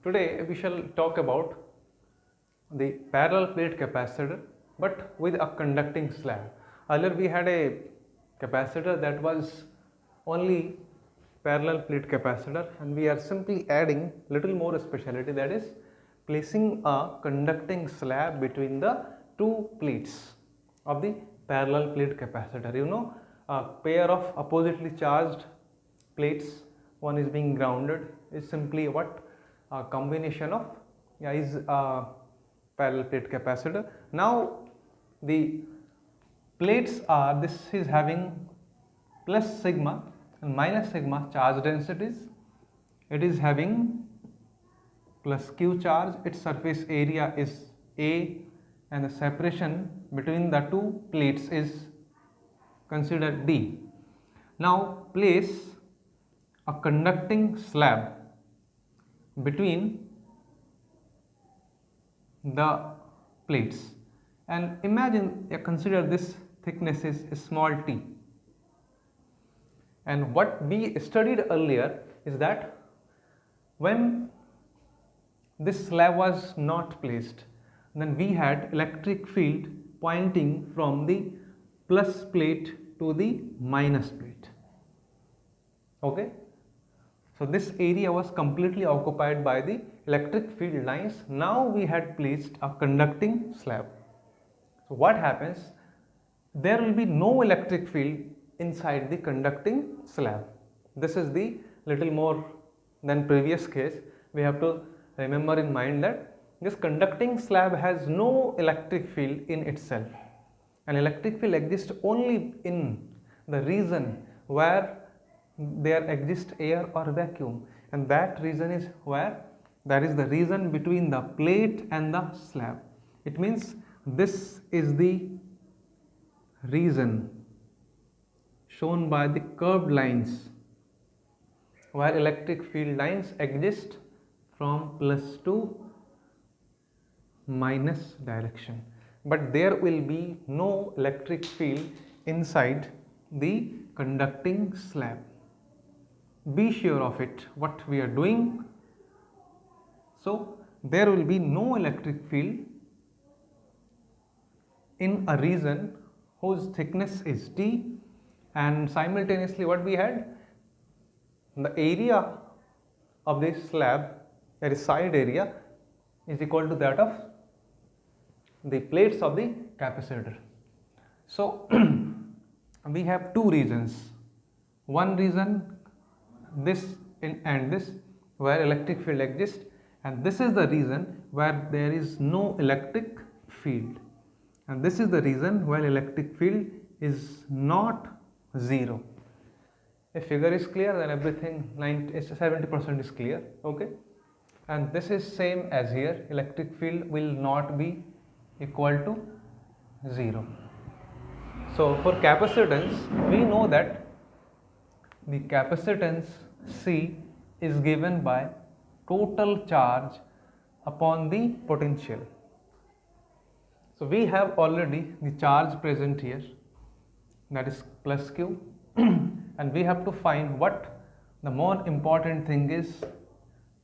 Today we shall talk about the parallel plate capacitor but with a conducting slab. Earlier we had a capacitor that was only parallel plate capacitor, and we are simply adding little more speciality, that is placing a conducting slab between the two plates of the parallel plate capacitor. You know, a pair of oppositely charged plates, one is being grounded, is simply what? A combination of is a parallel plate capacitor. Now the plates are, this is having plus sigma and minus sigma charge densities. It is having plus q charge, its surface area is A, and the separation between the two plates is considered D. Now place a conducting slab between the plates, and imagine, consider this thickness is small t, and what we studied earlier is that when this slab was not placed, then we had electric field pointing from the plus plate to the minus plate. Okay, so this area was completely occupied by the electric field lines. Now we had placed a conducting slab. So what happens? There will be no electric field inside the conducting slab. This is the little more than previous case. We have to remember in mind that this conducting slab has no electric field in itself. An electric field exists only in the region where there exists air or vacuum, and that region is where, that is the region between the plate and the slab. It means this is the region shown by the curved lines where electric field lines exist from plus to minus direction, but there will be no electric field inside the conducting slab. Be sure of it, what we are doing. So there will be no electric field in a region whose thickness is T, and simultaneously what we had, the area of this slab, that is side area, is equal to that of the plates of the capacitor. So we have two regions, one region this and this where electric field exists, and this is the region where there is no electric field, and this is the region where electric field is not zero. If figure is clear, then everything 70% is clear. Okay, and this is same as here, electric field will not be equal to 0. So for capacitance, we know that the capacitance C is given by total charge upon the potential. So we have already the charge present here, that is plus q, and we have to find what the more important thing is,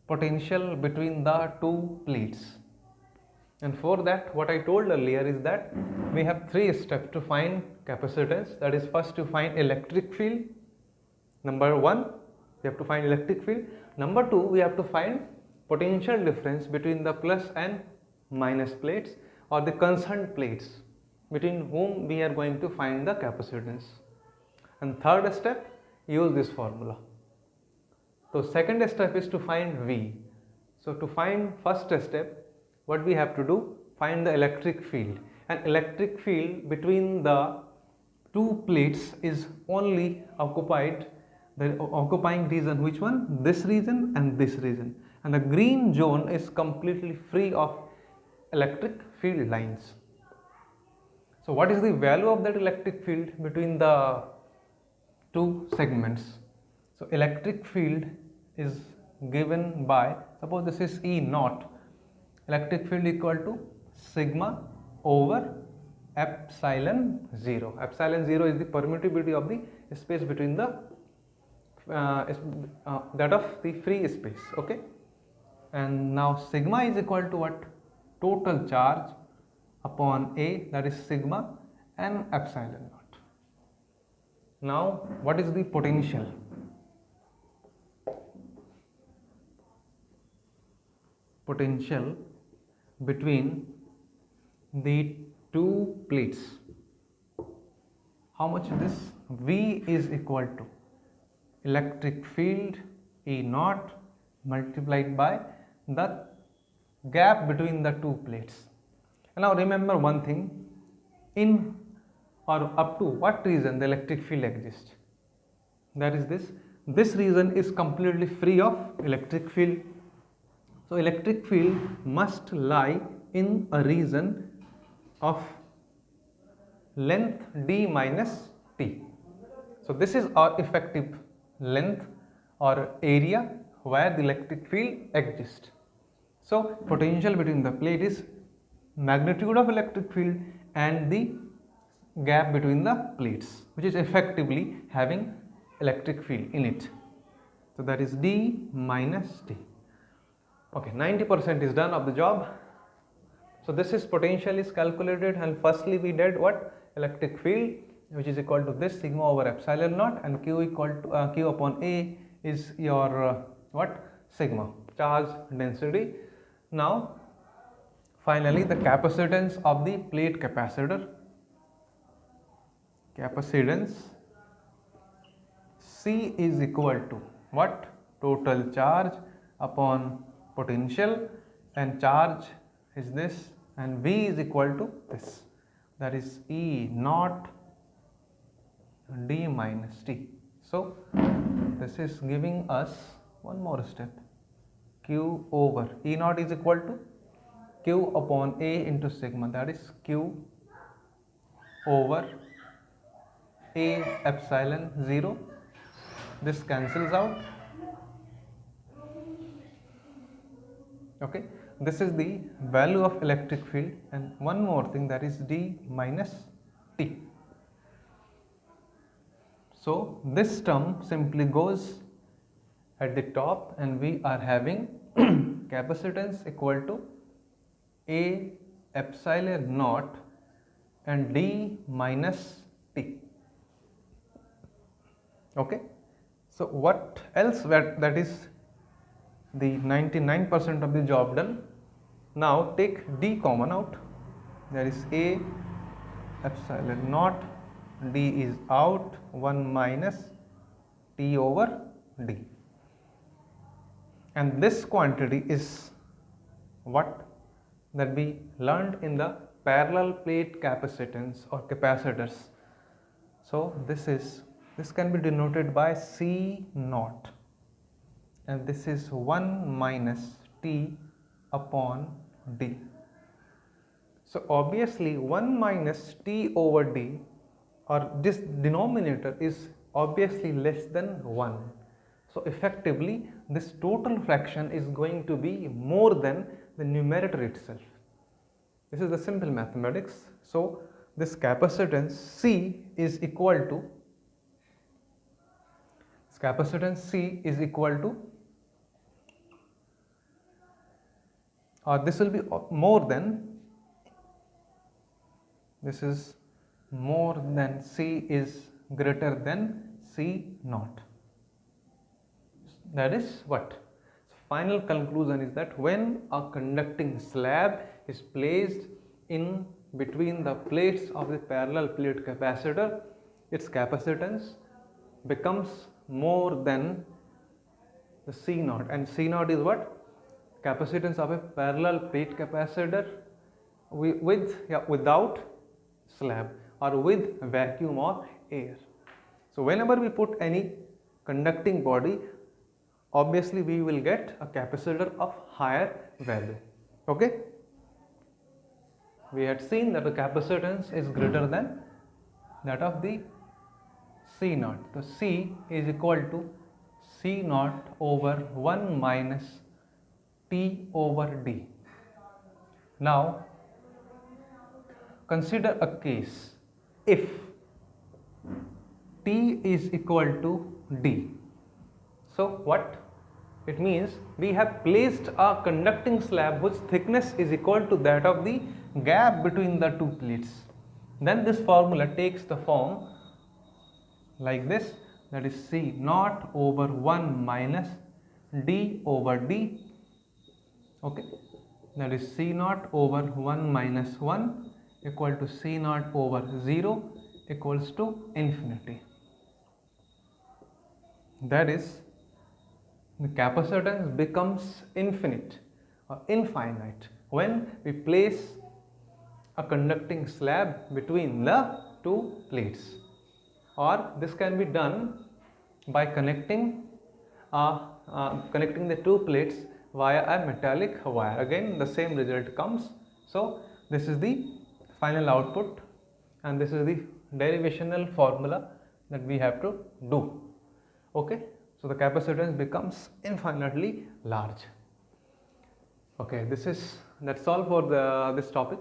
potential between the two plates. And for that, what I told earlier is that we have three steps to find capacitance. That is, first to find electric field. Number one, we have to find electric field. Number two, we have to find potential difference between the plus and minus plates, or the concerned plates between whom we are going to find the capacitance. And third step, use this formula. So second step is to find V. So to find first step, what we have to do, find the electric field. And electric field between the two plates is only occupied, the occupying region, which one? This region and this region, and the green zone is completely free of electric field lines. So what is the value of that electric field between the two segments? So electric field is given by, suppose this is E naught, electric field equal to sigma over epsilon 0. Epsilon 0 is the permittivity of the space between the that of the free space. Okay, and now sigma is equal to what? Total charge upon A, that is sigma and epsilon naught. Now what is the potential? Potential between the two plates. How much is this? V is equal to electric field E naught multiplied by the gap between the two plates. And now remember one thing, in or up to what region the electric field exists, that is this region is completely free of electric field. So electric field must lie in a region of length d minus t. So this is our effective length or area where the electric field exists. So potential between the plate is magnitude of electric field and the gap between the plates, which is effectively having electric field in it. So that is d minus t. Okay, 90% is done of the job. So this is potential is calculated, and firstly we did what? Electric field, which is equal to this sigma over epsilon naught, and q equal to q upon A is your what? Sigma, charge density. Now finally the capacitance of the plate capacitor. Capacitance C is equal to what? Total charge upon potential, and charge is this, and V is equal to this, that is E naught d minus t. So this is giving us one more step, q over E naught is equal to q upon A into sigma, that is q over A epsilon 0. This cancels out. Okay, this is the value of electric field, and one more thing, that is d minus t. So this term simply goes at the top, and we are having capacitance equal to A epsilon naught and d minus t. Okay, so what else? That is the 99% of the job done. Now take d common out, there is A epsilon naught, d is out, 1 minus t over d, and this quantity is what? That we learned in the parallel plate capacitance or capacitors. So this can be denoted by C naught, and this is 1 minus t upon d. So obviously 1 minus t over d, or this denominator is obviously less than 1. So effectively this total fraction is going to be more than the numerator itself. This is the simple mathematics. So this capacitance C is equal to, or this will be more than, this is more than C is greater than C naught. That is what? Final conclusion is that when a conducting slab is placed in between the plates of the parallel plate capacitor, its capacitance becomes more than the C naught, and C naught is what? Capacitance of a parallel plate capacitor without slab or with vacuum or air. So whenever we put any conducting body, obviously we will get a capacitor of higher value. Okay, we had seen that the capacitance is greater than that of the C naught. So C is equal to C naught over 1 minus T over D. Now consider a case if T is equal to D. So what? It means we have placed a conducting slab whose thickness is equal to that of the gap between the two plates. Then this formula takes the form like this, that is C naught over 1 minus d over d. Okay, that is C naught over 1 minus 1 equal to C naught over 0 equals to infinity. That is, the capacitance becomes infinite or infinite when we place a conducting slab between the two plates, or this can be done by connecting the two plates via a metallic wire. Again the same result comes. So this is the final output and this is the derivational formula that we have to do. Okay, so the capacitance becomes infinitely large. Okay, that's all for this topic.